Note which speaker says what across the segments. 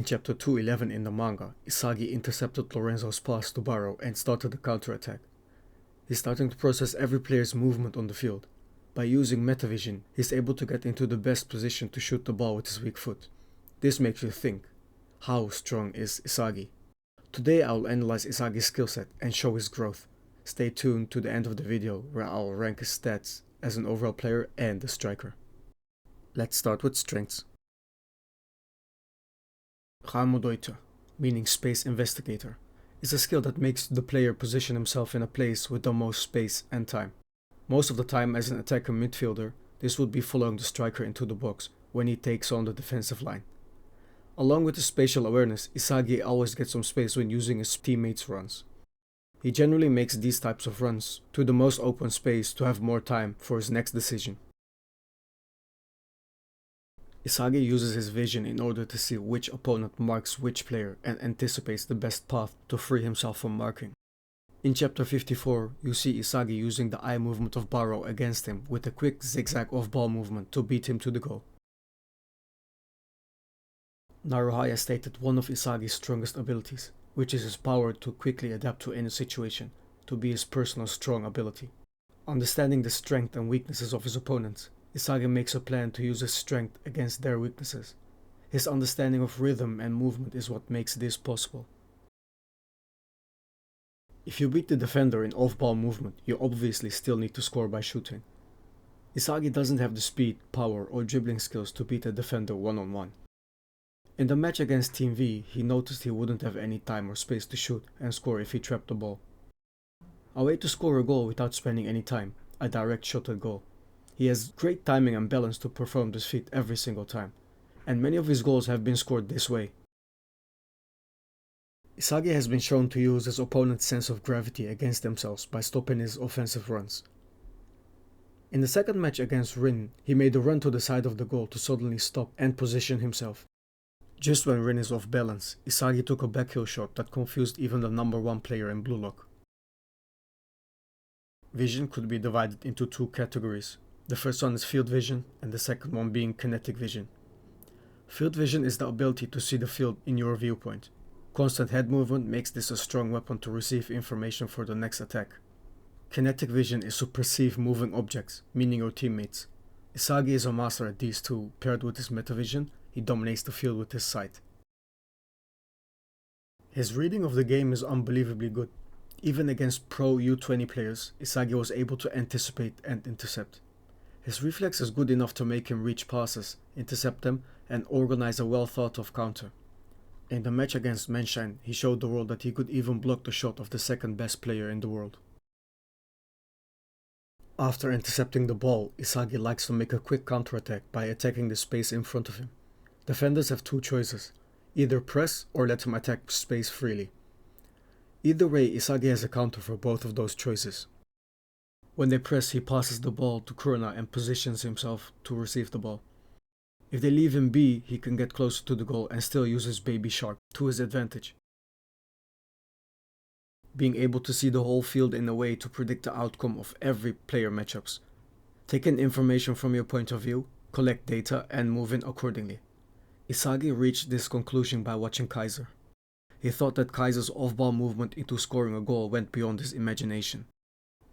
Speaker 1: In chapter 211 in the manga, Isagi intercepted Lorenzo's pass to Barcha and started a counterattack. He's starting to process every player's movement on the field. By using MetaVision, he's able to get into the best position to shoot the ball with his weak foot. This makes you think, how strong is Isagi? Today I'll analyze Isagi's skill set and show his growth. Stay tuned to the end of the video where I'll rank his stats as an overall player and a striker. Let's start with strengths. Raumdeuter, meaning space investigator, is a skill that makes the player position himself in a place with the most space and time. Most of the time as an attacker midfielder, this would be following the striker into the box when he takes on the defensive line. Along with his spatial awareness, Isagi always gets some space when using his teammates' runs. He generally makes these types of runs to the most open space to have more time for his next decision. Isagi uses his vision in order to see which opponent marks which player and anticipates the best path to free himself from marking. In chapter 54, you see Isagi using the eye movement of Barcha against him with a quick zigzag off-ball movement to beat him to the goal. Naruhaya stated one of Isagi's strongest abilities, which is his power to quickly adapt to any situation, to be his personal strong ability. Understanding the strength and weaknesses of his opponents, Isagi makes a plan to use his strength against their weaknesses. His understanding of rhythm and movement is what makes this possible. If you beat the defender in off-ball movement, you obviously still need to score by shooting. Isagi doesn't have the speed, power or dribbling skills to beat a defender one-on-one. In the match against Team V, he noticed he wouldn't have any time or space to shoot and score if he trapped the ball. A way to score a goal without spending any time, a direct shot at goal. He has great timing and balance to perform this feat every single time, and many of his goals have been scored this way. Isagi has been shown to use his opponent's sense of gravity against themselves by stopping his offensive runs. In the second match against Rin, he made a run to the side of the goal to suddenly stop and position himself. Just when Rin is off balance, Isagi took a backheel shot that confused even the number 1 player in Blue Lock. Vision could be divided into 2 categories. The first one is field vision and the second one being kinetic vision. Field vision is the ability to see the field in your viewpoint. Constant head movement makes this a strong weapon to receive information for the next attack. Kinetic vision is to perceive moving objects, meaning your teammates. Isagi is a master at these two. Paired with his MetaVision, he dominates the field with his sight. His reading of the game is unbelievably good. Even against pro U20 players, Isagi was able to anticipate and intercept. His reflex is good enough to make him reach passes, intercept them, and organize a well thought of counter. In the match against Manshine, he showed the world that he could even block the shot of the second best player in the world. After intercepting the ball, Isagi likes to make a quick counterattack by attacking the space in front of him. Defenders have 2 choices, either press or let him attack space freely. Either way, Isagi has a counter for both of those choices. When they press, he passes the ball to Kurona and positions himself to receive the ball. If they leave him be, he can get closer to the goal and still use his baby shark to his advantage. Being able to see the whole field in a way to predict the outcome of every player matchups. Take in information from your point of view, collect data and move in accordingly. Isagi reached this conclusion by watching Kaiser. He thought that Kaiser's off-ball movement into scoring a goal went beyond his imagination.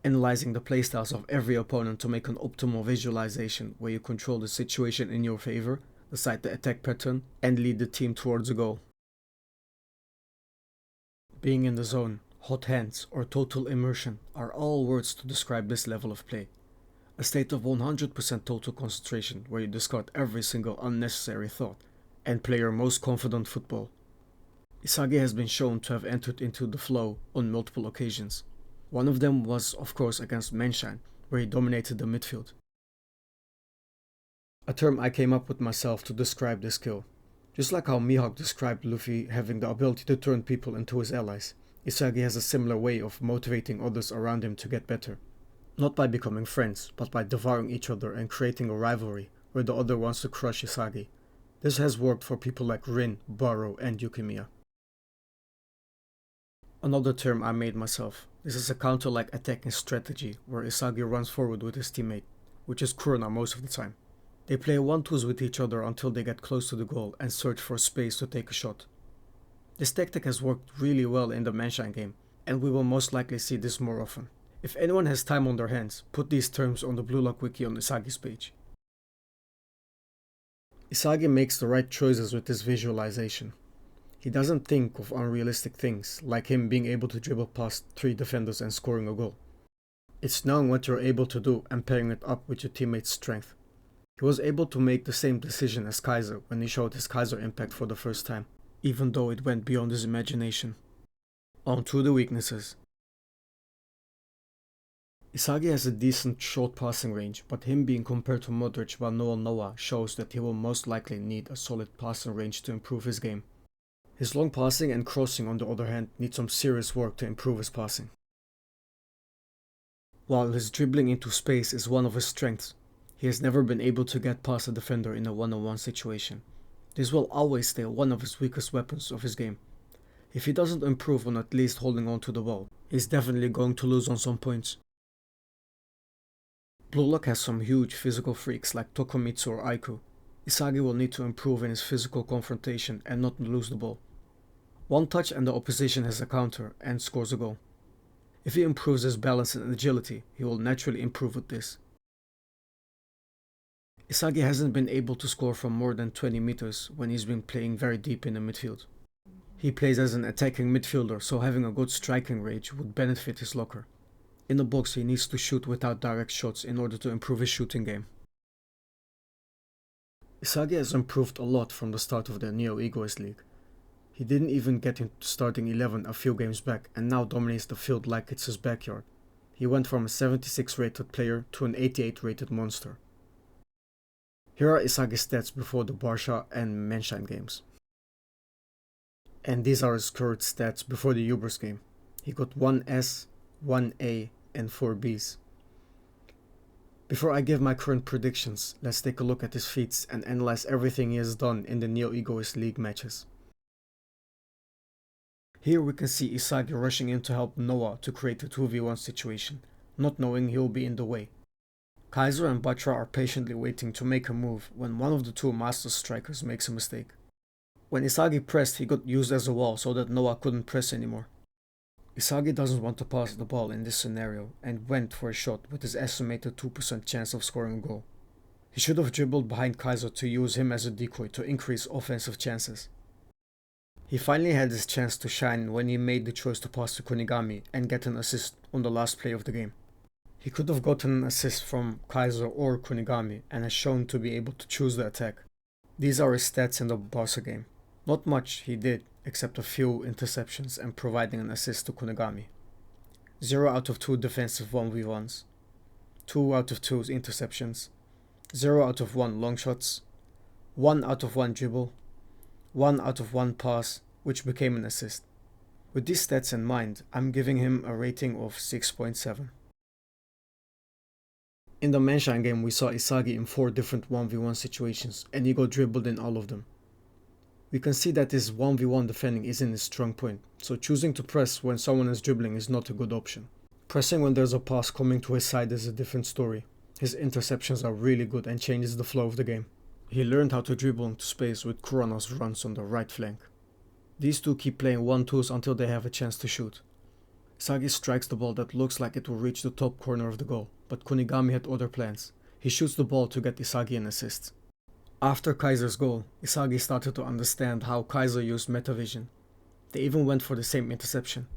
Speaker 1: Analyzing the playstyles of every opponent to make an optimal visualization where you control the situation in your favor, decide the attack pattern, and lead the team towards a goal. Being in the zone, hot hands, or total immersion are all words to describe this level of play. A state of 100% total concentration where you discard every single unnecessary thought and play your most confident football. Isagi has been shown to have entered into the flow on multiple occasions. One of them was, of course, against Manshine, where he dominated the midfield. A term I came up with myself to describe this skill. Just like how Mihawk described Luffy having the ability to turn people into his allies, Isagi has a similar way of motivating others around him to get better. Not by becoming friends, but by devouring each other and creating a rivalry where the other wants to crush Isagi. This has worked for people like Rin, Barcha, and Yukimiya. Another term I made myself. This is a counter-like attacking strategy where Isagi runs forward with his teammate, which is Kurona most of the time. They play 1-2s with each other until they get close to the goal and search for space to take a shot. This tactic has worked really well in the Manshine game, and we will most likely see this more often. If anyone has time on their hands, put these terms on the Blue Lock Wiki on Isagi's page. Isagi makes the right choices with his visualization. He doesn't think of unrealistic things, like him being able to dribble past 3 defenders and scoring a goal. It's knowing what you're able to do and pairing it up with your teammate's strength. He was able to make the same decision as Kaiser when he showed his Kaiser impact for the first time, even though it went beyond his imagination. On to the weaknesses. Isagi has a decent short passing range, but him being compared to Modric while Noah shows that he will most likely need a solid passing range to improve his game. His long passing and crossing on the other hand need some serious work to improve his passing. While his dribbling into space is one of his strengths, he has never been able to get past a defender in a one-on-one situation. This will always stay one of his weakest weapons of his game. If he doesn't improve on at least holding on to the ball, he's definitely going to lose on some points. Blue Lock has some huge physical freaks like Tokomitsu or Aiku. Isagi will need to improve in his physical confrontation and not lose the ball. One touch and the opposition has a counter and scores a goal. If he improves his balance and agility, he will naturally improve with this. Isagi hasn't been able to score from more than 20 meters when he's been playing very deep in the midfield. He plays as an attacking midfielder, so having a good striking range would benefit his locker. In the box he needs to shoot without direct shots in order to improve his shooting game. Isagi has improved a lot from the start of the Neo Egoist League. He didn't even get into starting 11 a few games back and now dominates the field like it's his backyard. He went from a 76 rated player to an 88 rated monster. Here are Isagi's stats before the Barcha and Manshine games. And these are his current stats before the Ubers game. He got 1 S, 1 A and 4 Bs. Before I give my current predictions, let's take a look at his feats and analyze everything he has done in the Neo Egoist League matches. Here we can see Isagi rushing in to help Noah to create a 2v1 situation, not knowing he will be in the way. Kaiser and Barcha are patiently waiting to make a move when one of the two master strikers makes a mistake. When Isagi pressed, he got used as a wall so that Noah couldn't press anymore. Isagi doesn't want to pass the ball in this scenario and went for a shot with his estimated 2% chance of scoring a goal. He should have dribbled behind Kaiser to use him as a decoy to increase offensive chances. He finally had his chance to shine when he made the choice to pass to Kunigami and get an assist on the last play of the game. He could have gotten an assist from Kaiser or Kunigami and has shown to be able to choose the attack. These are his stats in the Barca game. Not much he did except a few interceptions and providing an assist to Kunigami. 0 out of 2 defensive 1v1s, 2 out of 2 interceptions, 0 out of 1 long shots, 1 out of 1 dribble, 1 out of 1 pass, which became an assist. With these stats in mind, I'm giving him a rating of 6.7. In the Manshine game we saw Isagi in 4 different 1v1 situations and he got dribbled in all of them. We can see that his 1v1 defending isn't his strong point, so choosing to press when someone is dribbling is not a good option. Pressing when there's a pass coming to his side is a different story. His interceptions are really good and changes the flow of the game. He learned how to dribble into space with Kurano's runs on the right flank. These two keep playing 1-2s until they have a chance to shoot. Isagi strikes the ball that looks like it will reach the top corner of the goal, but Kunigami had other plans. He shoots the ball to get Isagi an assist. After Kaiser's goal, Isagi started to understand how Kaiser used MetaVision. They even went for the same interception.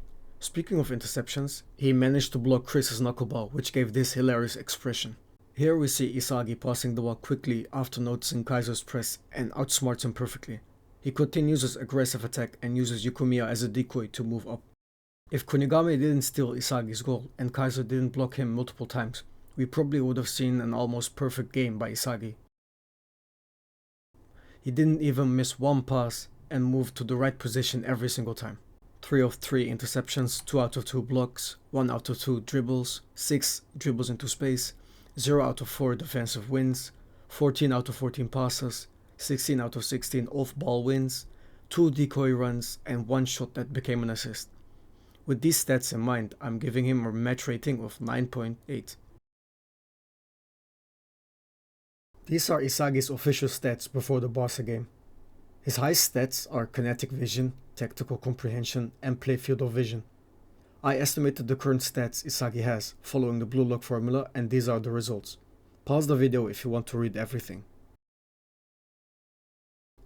Speaker 1: Speaking of interceptions, he managed to block Chris's knuckleball, which gave this hilarious expression. Here we see Isagi passing the ball quickly after noticing Kaiser's press and outsmarts him perfectly. He continues his aggressive attack and uses Yukumiya as a decoy to move up. If Kunigami didn't steal Isagi's goal and Kaiser didn't block him multiple times, we probably would have seen an almost perfect game by Isagi. He didn't even miss one pass and moved to the right position every single time. 3 of 3 interceptions, 2 out of 2 blocks, 1 out of 2 dribbles, 6 dribbles into space, 0 out of 4 defensive wins, 14 out of 14 passes, 16 out of 16 off-ball wins, 2 decoy runs, and 1 shot that became an assist. With these stats in mind, I'm giving him a match rating of 9.8. These are Isagi's official stats before the Barca game. His highest stats are kinetic vision, tactical comprehension, and play field of vision. I estimated the current stats Isagi has, following the blue lock formula, and these are the results. Pause the video if you want to read everything.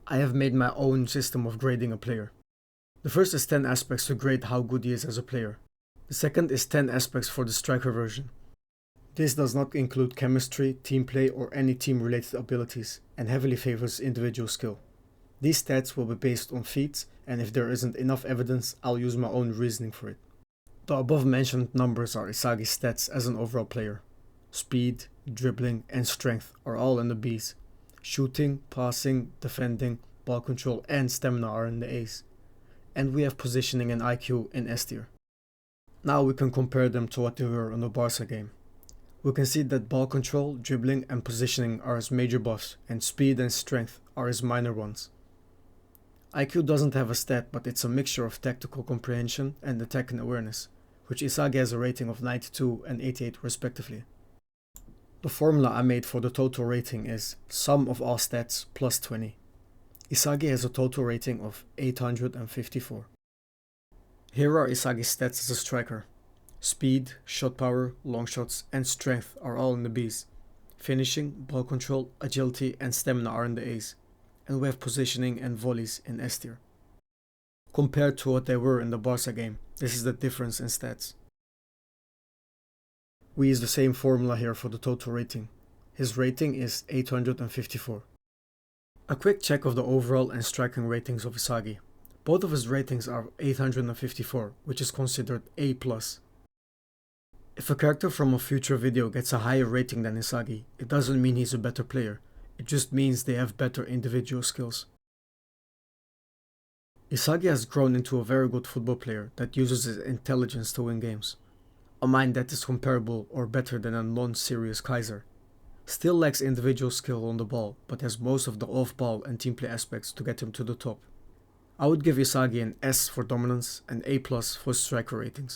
Speaker 1: I have made my own system of grading a player. The first is 10 aspects to grade how good he is as a player. The second is 10 aspects for the striker version. This does not include chemistry, team play, or any team-related abilities, and heavily favors individual skill. These stats will be based on feats, and if there isn't enough evidence, I'll use my own reasoning for it. The above mentioned numbers are Isagi's stats as an overall player. Speed, dribbling, and strength are all in the B's. Shooting, passing, defending, ball control, and stamina are in the A's. And we have positioning and IQ in S tier. Now we can compare them to what they were in the Barca game. We can see that ball control, dribbling, and positioning are his major buffs, and speed and strength are his minor ones. IQ doesn't have a stat, but it's a mixture of tactical comprehension and attack and awareness, which Isagi has a rating of 92 and 88 respectively. The formula I made for the total rating is sum of all stats plus 20. Isagi has a total rating of 854. Here are Isagi's stats as a striker. Speed, shot power, long shots, and strength are all in the B's. Finishing, ball control, agility, and stamina are in the A's. And we have positioning and volleys in S tier. Compared to what they were in the Barca game, this is the difference in stats. We use the same formula here for the total rating. His rating is 854. A quick check of the overall and striking ratings of Isagi. Both of his ratings are 854, which is considered A+. If a character from a future video gets a higher rating than Isagi, it doesn't mean he's a better player, it just means they have better individual skills. Isagi has grown into a very good football player that uses his intelligence to win games. A mind that is comparable or better than a non-serious Kaiser. Still lacks individual skill on the ball, but has most of the off-ball and team play aspects to get him to the top. I would give Isagi an S for dominance and A+ for striker ratings.